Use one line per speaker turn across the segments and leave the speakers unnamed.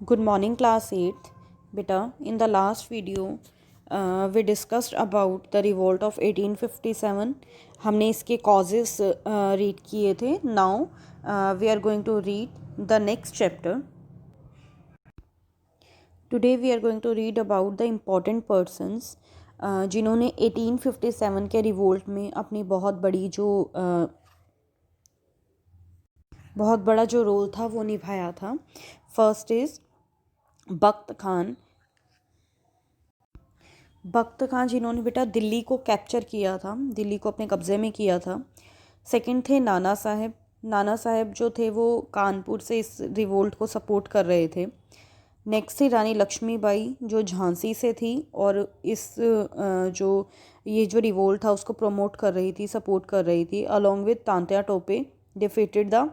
Good morning, class 8th. Beta, in the last video, we discussed about the revolt of 1857. हमने इसके causes read किए थे. Now, we are going to read the next chapter. Today, we are going to read about the important persons जिन्होंने 1857 के revolt में अपनी बहुत बड़ा जो रोल था वो निभाया था. फर्स्ट इज़ बख्त खान जिन्होंने बेटा दिल्ली को कैप्चर किया था, दिल्ली को अपने कब्ज़े में किया था. सेकंड थे नाना साहब जो थे वो कानपुर से इस रिवोल्ट को सपोर्ट कर रहे थे. नेक्स्ट थी रानी लक्ष्मीबाई जो झांसी से थी और इस ये जो रिवोल्ट था उसको प्रमोट कर रही थी, सपोर्ट कर रही थी. Along with Tantya Tope defeated the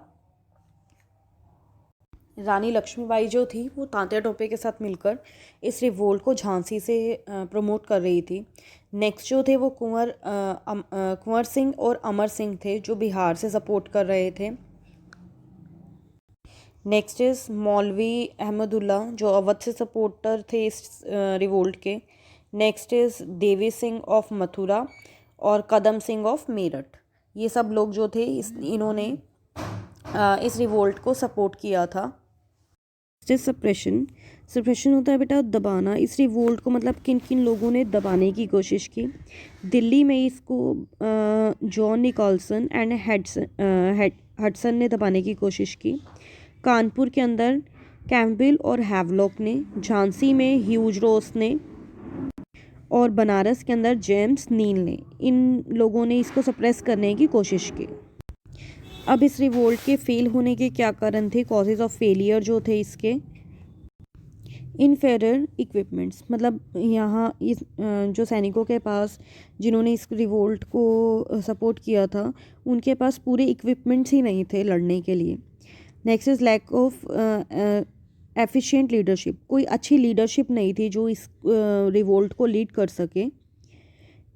Rani Lakshmibai जो थी वो तांत्या टोपे के साथ मिलकर इस रिवोल्ट को झांसी से प्रमोट कर रही थी. नेक्स्ट जो थे वो कुंवर सिंह और अमर सिंह थे जो बिहार से सपोर्ट कर रहे थे. नेक्स्ट इज़ मौलवी अहमदुल्ला जो अवध से सपोर्टर थे इस रिवोल्ट के. Next is Devi Singh of Mathura और कदम सिंह ऑफ मेरठ. ये सब लोग जो थे इन्होंने इस रिवोल्ट को सपोर्ट किया था. सप्रेशन होता है बेटा दबाना. इस रिवोल्ट को मतलब किन किन लोगों ने दबाने की कोशिश की. दिल्ली में इसको जॉन निकोलसन एंड हडसन ने दबाने की कोशिश की. कानपुर के अंदर कैम्पबेल और हैवलॉक ने. झांसी में ह्यूज रोस ने और बनारस के अंदर जेम्स नील ने. इन लोगों ने इसको सप्रेस करने की कोशिश की. अब इस रिवोल्ट के फेल होने के क्या कारण थे, कॉजेज ऑफ फेलियर जो थे इसके. इनफेरियर इक्विपमेंट्स, मतलब यहाँ इस जो सैनिकों के पास जिन्होंने इस रिवोल्ट को सपोर्ट किया था उनके पास पूरे इक्विपमेंट्स ही नहीं थे लड़ने के लिए. Next is lack of efficient leadership. कोई अच्छी लीडरशिप नहीं थी जो इस रिवोल्ट को लीड कर सके.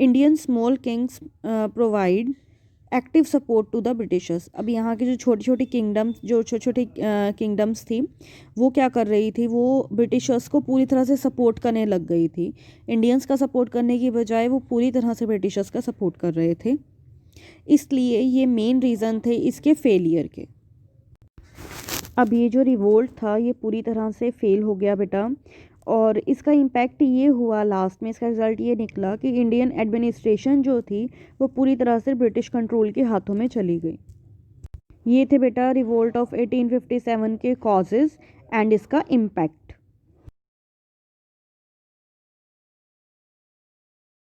Indian small kings provide active support to the Britishers. अब यहाँ की जो छोटी छोटी किंगडम्स थी वो क्या कर रही थी, वो ब्रिटिशर्स को पूरी तरह से सपोर्ट करने लग गई थी. इंडियंस का सपोर्ट करने की बजाय वो पूरी तरह से ब्रिटिशर्स का सपोर्ट कर रहे थे. इसलिए ये मेन रीज़न थे इसके फेलियर के. अब ये जो रिवोल्ट था ये पूरी तरह से फेल हो गया बेटा और इसका इम्पैक्ट ये हुआ, लास्ट में इसका रिज़ल्ट ये निकला कि इंडियन एडमिनिस्ट्रेशन जो थी वो पूरी तरह से ब्रिटिश कंट्रोल के हाथों में चली गई. ये थे बेटा रिवोल्ट ऑफ 1857 के कॉजेज़ एंड इसका इम्पैक्ट.